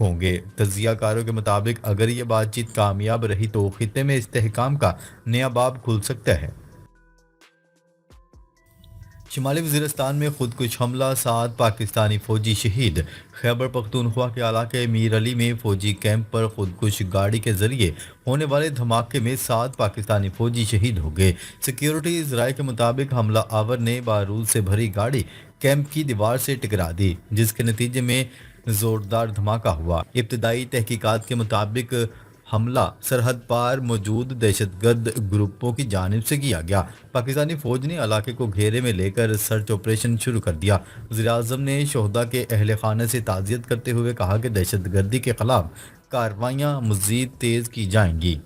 ہوں گے۔ تجزیہ کاروں کے مطابق اگر یہ بات چیت کامیاب رہی تو خطے میں استحکام کا نیا باب کھل سکتا ہے۔ شمالی وزیرستان میں خودکش حملہ، 7 پاکستانی فوجی شہید۔ خیبر پختونخوا کے علاقے میر علی میں فوجی کیمپ پر خودکش گاڑی کے ذریعے ہونے والے دھماکے میں 7 پاکستانی فوجی شہید ہو گئے۔ سیکیورٹی ذرائع کے مطابق حملہ آور نے بارود سے بھری گاڑی کیمپ کی دیوار سے ٹکرا دی، جس کے نتیجے میں زوردار دھماکہ ہوا۔ ابتدائی تحقیقات کے مطابق حملہ سرحد پار موجود دہشت گرد گروپوں کی جانب سے کیا گیا۔ پاکستانی فوج نے علاقے کو گھیرے میں لے کر سرچ آپریشن شروع کر دیا۔ وزیراعظم نے شہداء کے اہل خانہ سے تعزیت کرتے ہوئے کہا کہ دہشت گردی کے خلاف کارروائیاں مزید تیز کی جائیں گی۔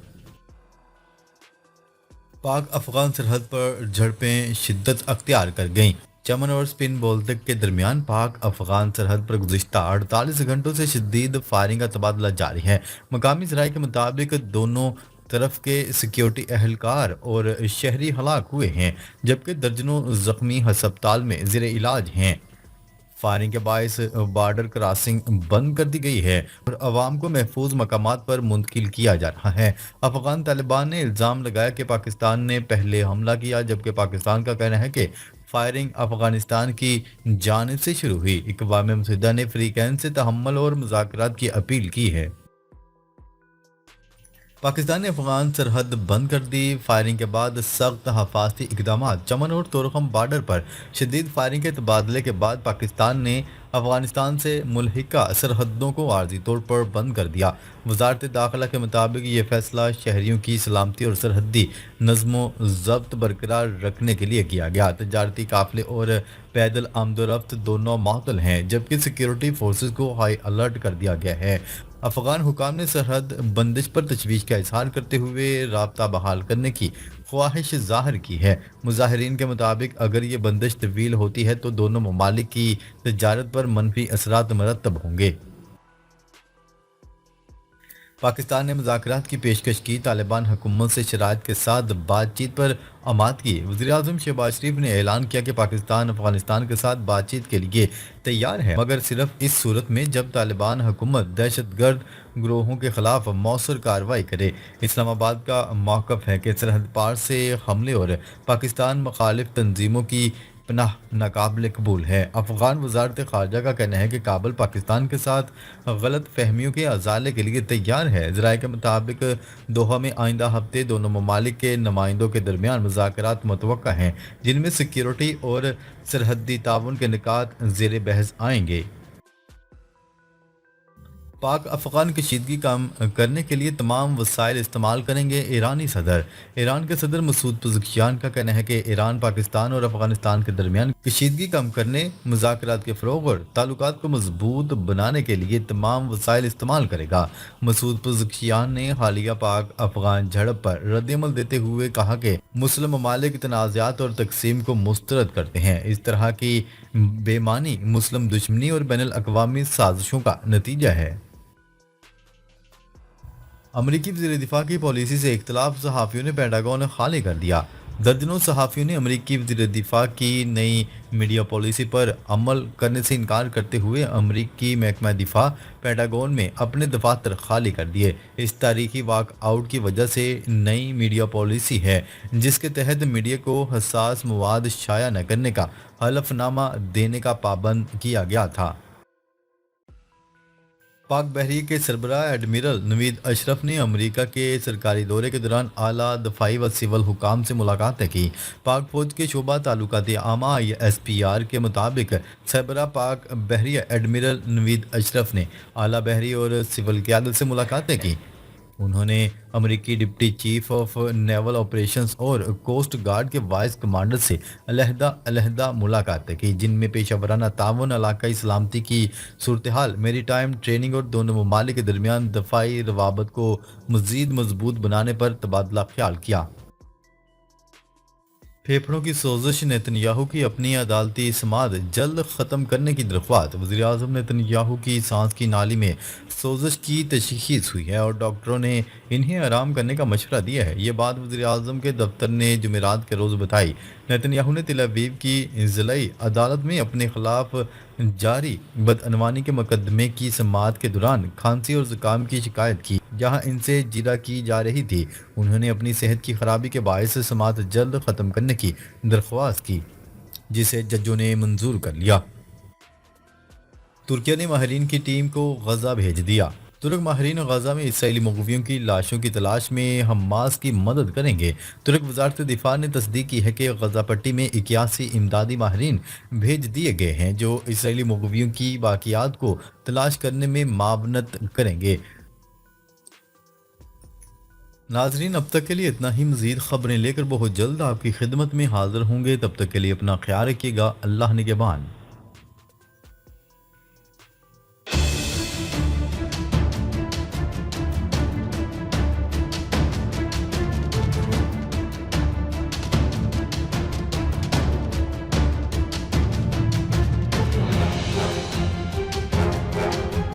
پاک افغان سرحد پر جھڑپیں شدت اختیار کر گئیں۔ چمن اور سپن بولدک کے درمیان پاک افغان سرحد پر گزشتہ 48 گھنٹوں سے شدید فائرنگ کا تبادلہ جاری ہے۔ مقامی ذرائع کے مطابق دونوں طرف کے سیکیورٹی اہلکار اور شہری ہلاک ہوئے ہیں، جبکہ درجنوں زخمی ہسپتال میں زیر علاج ہیں۔ فائرنگ کے باعث بارڈر کراسنگ بند کر دی گئی ہے اور عوام کو محفوظ مقامات پر منتقل کیا جا رہا ہے۔ افغان طالبان نے الزام لگایا کہ پاکستان نے پہلے حملہ کیا، جبکہ پاکستان کا کہنا ہے کہ فائرنگ افغانستان کی جانب سے شروع ہوئی۔ اقوام متحدہ نے فریقین سے تحمل اور مذاکرات کی اپیل کی ہے۔ پاکستان نے افغان سرحد بند کر دی۔ فائرنگ کے بعد سخت حفاظتی اقدامات۔ چمن اور تورخم بارڈر پر شدید فائرنگ کے تبادلے کے بعد پاکستان نے افغانستان سے ملحقہ سرحدوں کو عارضی طور پر بند کر دیا۔ وزارت داخلہ کے مطابق یہ فیصلہ شہریوں کی سلامتی اور سرحدی نظم و ضبط برقرار رکھنے کے لیے کیا گیا۔ تجارتی قافلے اور پیدل آمد و رفت دونوں معطل ہیں، جبکہ سیکیورٹی فورسز کو ہائی الرٹ کر دیا گیا ہے۔ افغان حکام نے سرحد بندش پر تشویش کا اظہار کرتے ہوئے رابطہ بحال کرنے کی خواہش ظاہر کی ہے۔ مظاہرین کے مطابق اگر یہ بندش طویل ہوتی ہے تو دونوں ممالک کی تجارت پر منفی اثرات مرتب ہوں گے۔ پاکستان نے مذاکرات کی پیشکش کی، طالبان حکومت سے شرائط کے ساتھ بات چیت پر آمادگی۔ وزیراعظم شہباز شریف نے اعلان کیا کہ پاکستان افغانستان کے ساتھ بات چیت کے لیے تیار ہے، مگر صرف اس صورت میں جب طالبان حکومت دہشت گرد گروہوں کے خلاف مؤثر کارروائی کرے۔ اسلام آباد کا موقف ہے کہ سرحد پار سے حملے اور پاکستان مخالف تنظیموں کی پناہ ناقابل قبول ہے۔ افغان وزارت خارجہ کا کہنا ہے کہ کابل پاکستان کے ساتھ غلط فہمیوں کے ازالے کے لیے تیار ہے۔ ذرائع کے مطابق دوحہ میں آئندہ ہفتے دونوں ممالک کے نمائندوں کے درمیان مذاکرات متوقع ہیں، جن میں سیکیورٹی اور سرحدی تعاون کے نکات زیر بحث آئیں گے۔ پاک افغان کشیدگی کم کرنے کے لیے تمام وسائل استعمال کریں گے ایرانی صدر۔ ایران کے صدر مسعود پزشکیان کا کہنا ہے کہ ایران پاکستان اور افغانستان کے درمیان کشیدگی کم کرنے، مذاکرات کے فروغ اور تعلقات کو مضبوط بنانے کے لیے تمام وسائل استعمال کرے گا۔ مسعود پزشکیان نے حالیہ پاک افغان جھڑپ پر رد عمل دیتے ہوئے کہا کہ مسلم ممالک تنازعات اور تقسیم کو مسترد کرتے ہیں۔ اس طرح کی بے معنی مسلم دشمنی اور بین الاقوامی سازشوں کا نتیجہ ہے۔ امریکی وزیر دفاع کی پالیسی سے اختلاف، صحافیوں نے پینٹاگون خالی کر دیا۔ درجنوں صحافیوں نے امریکی وزیر دفاع کی نئی میڈیا پالیسی پر عمل کرنے سے انکار کرتے ہوئے امریکی محکمہ دفاع پینٹاگون میں اپنے دفاتر خالی کر دیے۔ اس تاریخی واک آؤٹ کی وجہ سے نئی میڈیا پالیسی ہے، جس کے تحت میڈیا کو حساس مواد شائع نہ کرنے کا حلف نامہ دینے کا پابند کیا گیا تھا۔ پاک بحریہ کے سربراہ ایڈمرل نوید اشرف نے امریکہ کے سرکاری دورے کے دوران اعلیٰ دفاعی و سول حکام سے ملاقاتیں کی۔ پاک فوج کے شعبہ تعلقات عامہ ISPR کے مطابق سربراہ پاک بحریہ ایڈمرل نوید اشرف نے اعلیٰ بحری اور سول قیادت سے ملاقاتیں کی۔ انہوں نے امریکی deputy chief of naval operations اور کوسٹ گارڈ کے وائس کمانڈر سے علیحدہ ملاقاتیں کی، جن میں پیشہ ورانہ تعاون، علاقائی سلامتی کی صورتحال، میری ٹائم ٹریننگ اور دونوں ممالک کے درمیان دفاعی روابط کو مزید مضبوط بنانے پر تبادلہ خیال کیا۔ پھیپھڑوں کی سوزش، نتنیاہو کی اپنی عدالتی سماعت جلد ختم کرنے کی درخواست۔ وزیر اعظم نتنیاہو کی سانس کی نالی میں سوزش کی تشخیص ہوئی ہے اور ڈاکٹروں نے انہیں آرام کرنے کا مشورہ دیا ہے۔ یہ بات وزیر اعظم کے دفتر نے جمعرات کے روز بتائی۔ نتنیاہو نے تل ابیب کی ضلعی عدالت میں اپنے خلاف جاری بدعنوانی کے مقدمے کی سماعت کے دوران کھانسی اور زکام کی شکایت کی، جہاں ان سے جرح کی جا رہی تھی۔ انہوں نے اپنی صحت کی خرابی کے باعث سماعت جلد ختم کرنے کی درخواست کی، جسے ججوں نے منظور کر لیا۔ ترکیہ نے ماہرین کی ٹیم کو غزہ بھیج دیا۔ ترک ماہرین غزہ میں اسرائیلی مقویوں کی لاشوں کی تلاش میں حماس کی مدد کریں گے۔ ترک وزارت دفاع نے تصدیق کی ہے کہ غزہ پٹی میں 81 امدادی ماہرین بھیج دیے گئے ہیں جو اسرائیلی مقویوں کی باقیات کو تلاش کرنے میں معاونت کریں گے۔ ناظرین، اب تک کے لیے اتنا ہی۔ مزید خبریں لے کر بہت جلد آپ کی خدمت میں حاضر ہوں گے۔ تب تک کے لیے اپنا خیال رکھیے گا۔ اللہ نگہبان۔